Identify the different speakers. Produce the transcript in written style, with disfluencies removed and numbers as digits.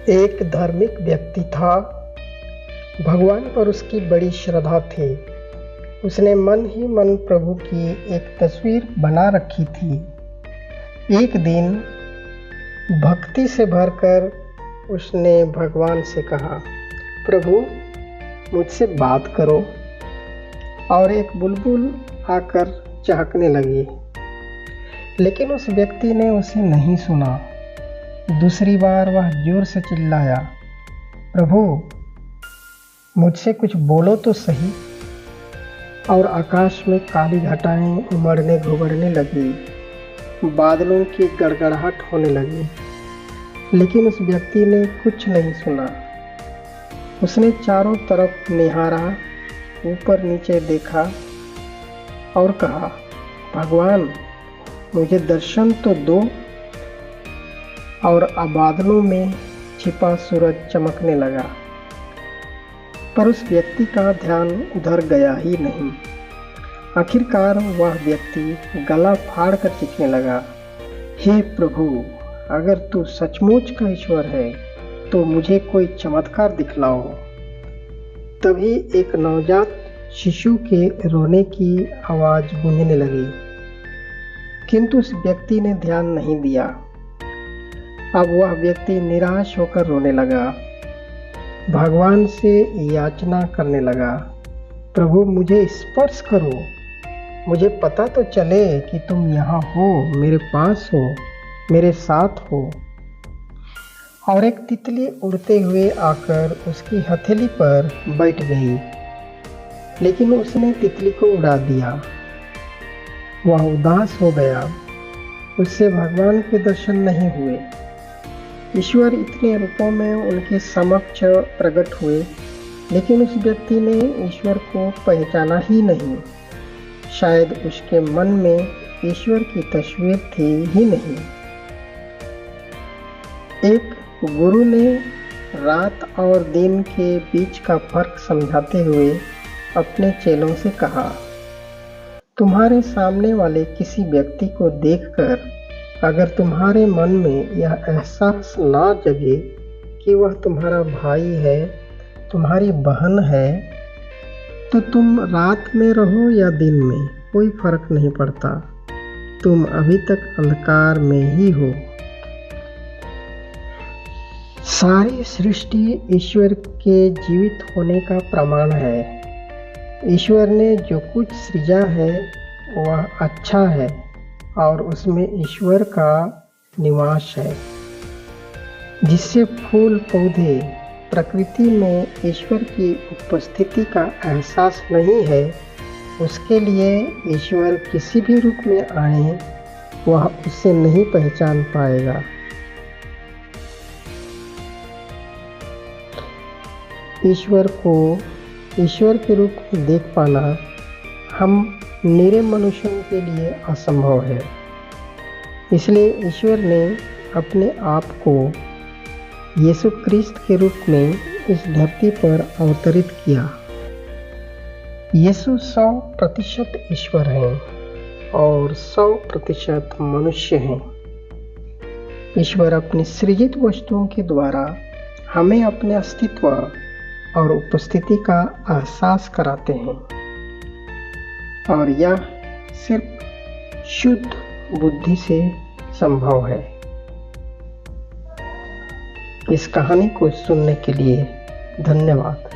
Speaker 1: एक धार्मिक व्यक्ति था। भगवान पर उसकी बड़ी श्रद्धा थी। उसने मन ही मन प्रभु की एक तस्वीर बना रखी थी। एक दिन भक्ति से भरकर उसने भगवान से कहा, प्रभु मुझसे बात करो। और एक बुलबुल आकर चहकने लगी, लेकिन उस व्यक्ति ने उसे नहीं सुना। दूसरी बार वह जोर से चिल्लाया, प्रभु मुझसे कुछ बोलो तो सही। और आकाश में काली घटाएं उमड़ने घुबड़ने लगी, बादलों की गड़गड़ाहट होने लगी, लेकिन उस व्यक्ति ने कुछ नहीं सुना। उसने चारों तरफ निहारा, ऊपर नीचे देखा और कहा, भगवान मुझे दर्शन तो दो। और बादलों में छिपा सूरज चमकने लगा, पर उस व्यक्ति का ध्यान उधर गया ही नहीं। आखिरकार वह व्यक्ति गला फाड़ कर चीखने लगा, हे प्रभु, अगर तू सचमुच का ईश्वर है तो मुझे कोई चमत्कार दिखलाओ। तभी एक नवजात शिशु के रोने की आवाज गूंजने लगी, किंतु उस व्यक्ति ने ध्यान नहीं दिया। अब वह व्यक्ति निराश होकर रोने लगा, भगवान से याचना करने लगा, प्रभु मुझे स्पर्श करो, मुझे पता तो चले कि तुम यहाँ हो, मेरे पास हो, मेरे साथ हो। और एक तितली उड़ते हुए आकर उसकी हथेली पर बैठ गई, लेकिन उसने तितली को उड़ा दिया। वह उदास हो गया, उससे भगवान के दर्शन नहीं हुए। ईश्वर इतने रूपों में उनके समक्ष प्रकट हुए, लेकिन उस व्यक्ति ने ईश्वर को पहचाना ही नहीं। शायद उसके मन में ईश्वर की तस्वीर थी ही नहीं। एक गुरु ने रात और दिन के बीच का फर्क समझाते हुए अपने चेलों से कहा, तुम्हारे सामने वाले किसी व्यक्ति को देखकर अगर तुम्हारे मन में यह एहसास ना जगे कि वह तुम्हारा भाई है, तुम्हारी बहन है, तो तुम रात में रहो या दिन में, कोई फर्क नहीं पड़ता। तुम अभी तक अंधकार में ही हो। सारी सृष्टि ईश्वर के जीवित होने का प्रमाण है। ईश्वर ने जो कुछ सृजा है वह अच्छा है और उसमें ईश्वर का निवास है। जिससे फूल पौधे प्रकृति में ईश्वर की उपस्थिति का एहसास नहीं है, उसके लिए ईश्वर किसी भी रूप में आए वह उसे नहीं पहचान पाएगा। ईश्वर को ईश्वर के रूप में देख पाना हम निरे मनुष्यों के लिए असंभव है। इसलिए ईश्वर ने अपने आप को यीशु क्रिस्त के रूप में इस धरती पर अवतरित किया। यीशु 100% ईश्वर हैं और 100% मनुष्य हैं। ईश्वर अपनी सृजित वस्तुओं के द्वारा हमें अपने अस्तित्व और उपस्थिति का एहसास कराते हैं, और यह सिर्फ शुद्ध बुद्धि से संभव है। इस कहानी को सुनने के लिए धन्यवाद।